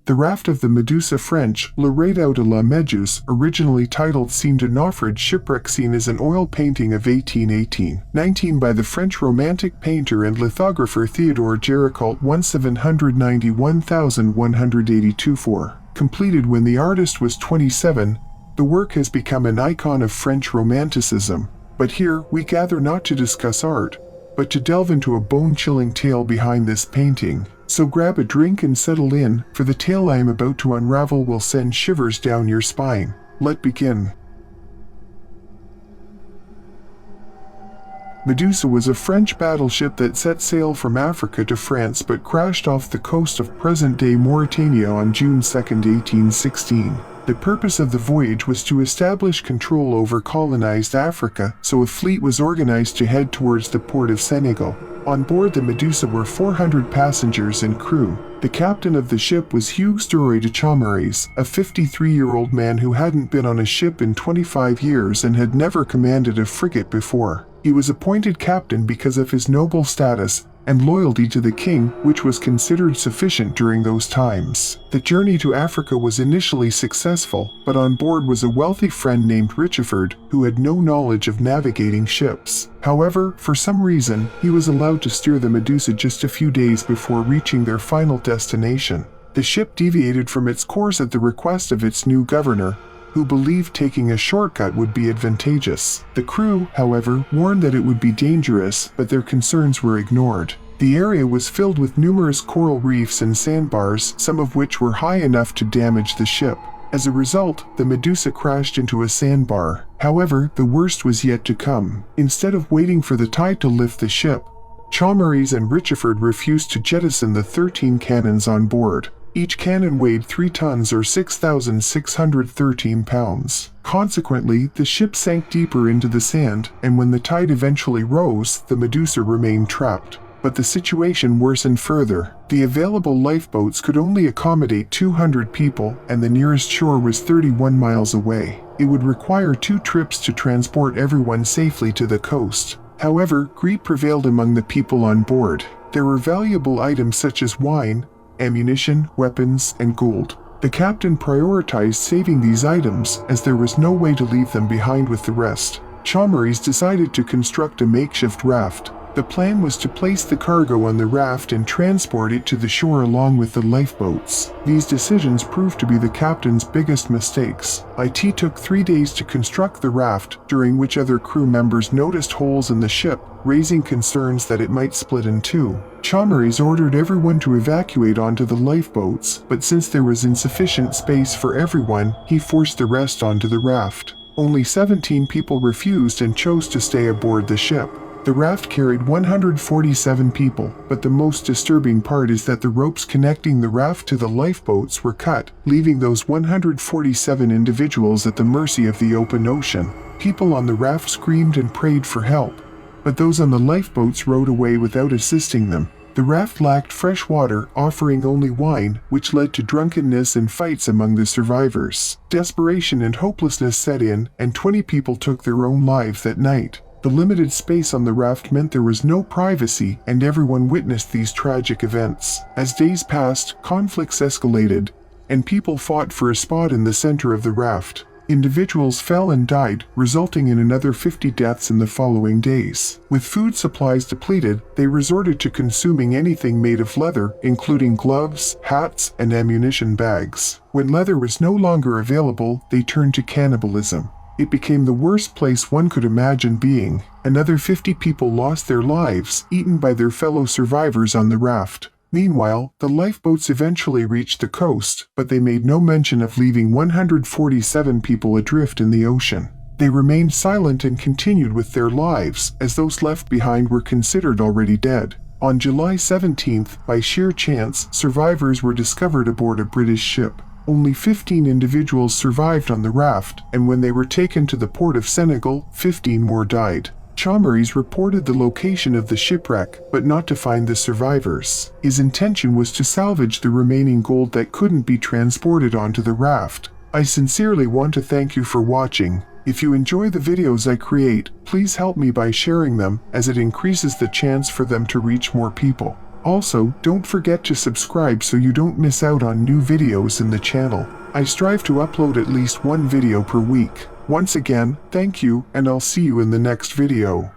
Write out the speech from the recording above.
The Raft of the Medusa, French, Le Raft de la Méduse, originally titled Scene de Naufrage Shipwreck Scene, is an oil painting of 1818-19 by the French Romantic painter and lithographer Theodore Géricault 1791,182 completed when the artist was 27. The work has become an icon of French Romanticism. But here, we gather not to discuss art, but to delve into a bone-chilling tale behind this painting. So grab a drink and settle in, for the tale I am about to unravel will send shivers down your spine. Let's begin. Medusa was a French battleship that set sail from Africa to France but crashed off the coast of present-day Mauritania on June 2, 1816. The purpose of the voyage was to establish control over colonized Africa, so a fleet was organized to head towards the port of Senegal. On board the Medusa were 400 passengers and crew. The captain of the ship was Hugues Duroy de Chaumareys, a 53-year-old man who hadn't been on a ship in 25 years and had never commanded a frigate before. He was appointed captain because of his noble status and loyalty to the king, which was considered sufficient during those times. The journey to Africa was initially successful, but on board was a wealthy friend named Richard, who had no knowledge of navigating ships. However, for some reason, he was allowed to steer the Medusa just a few days before reaching their final destination. The ship deviated from its course at the request of its new governor, who believed taking a shortcut would be advantageous. The crew, however, warned that it would be dangerous, but their concerns were ignored. The area was filled with numerous coral reefs and sandbars, some of which were high enough to damage the ship. As a result, the Medusa crashed into a sandbar. However, the worst was yet to come. Instead of waiting for the tide to lift the ship, Chaumareys and Richard refused to jettison the 13 cannons on board. Each cannon weighed 3 tons or 6,613 pounds. Consequently, the ship sank deeper into the sand, and when the tide eventually rose, the Medusa remained trapped. But the situation worsened further. The available lifeboats could only accommodate 200 people, and the nearest shore was 31 miles away. It would require 2 trips to transport everyone safely to the coast. However, greed prevailed among the people on board. There were valuable items such as wine, ammunition, weapons, and gold. The captain prioritized saving these items, as there was no way to leave them behind with the rest. Chaumareys decided to construct a makeshift raft. The plan was to place the cargo on the raft and transport it to the shore along with the lifeboats. These decisions proved to be the captain's biggest mistakes. It took 3 days to construct the raft, during which other crew members noticed holes in the ship, raising concerns that it might split in two. Chaumareys ordered everyone to evacuate onto the lifeboats, but since there was insufficient space for everyone, he forced the rest onto the raft. Only 17 people refused and chose to stay aboard the ship. The raft carried 147 people, but the most disturbing part is that the ropes connecting the raft to the lifeboats were cut, leaving those 147 individuals at the mercy of the open ocean. People on the raft screamed and prayed for help, but those on the lifeboats rowed away without assisting them. The raft lacked fresh water, offering only wine, which led to drunkenness and fights among the survivors. Desperation and hopelessness set in, and 20 people took their own lives that night. The limited space on the raft meant there was no privacy, and everyone witnessed these tragic events. As days passed, conflicts escalated, and people fought for a spot in the center of the raft. Individuals fell and died, resulting in another 50 deaths in the following days. With food supplies depleted, they resorted to consuming anything made of leather, including gloves, hats, and ammunition bags. When leather was no longer available, they turned to cannibalism. It became the worst place one could imagine being. Another 50 people lost their lives, eaten by their fellow survivors on the raft. Meanwhile, the lifeboats eventually reached the coast, but they made no mention of leaving 147 people adrift in the ocean. They remained silent and continued with their lives, as those left behind were considered already dead. On July 17th, by sheer chance, survivors were discovered aboard a British ship. Only 15 individuals survived on the raft, and when they were taken to the port of Senegal, 15 more died. Chaumareys reported the location of the shipwreck, but not to find the survivors. His intention was to salvage the remaining gold that couldn't be transported onto the raft. I sincerely want to thank you for watching. If you enjoy the videos I create, please help me by sharing them, as it increases the chance for them to reach more people. Also, don't forget to subscribe so you don't miss out on new videos in the channel. I strive to upload at least one video per week. Once again, thank you, and I'll see you in the next video.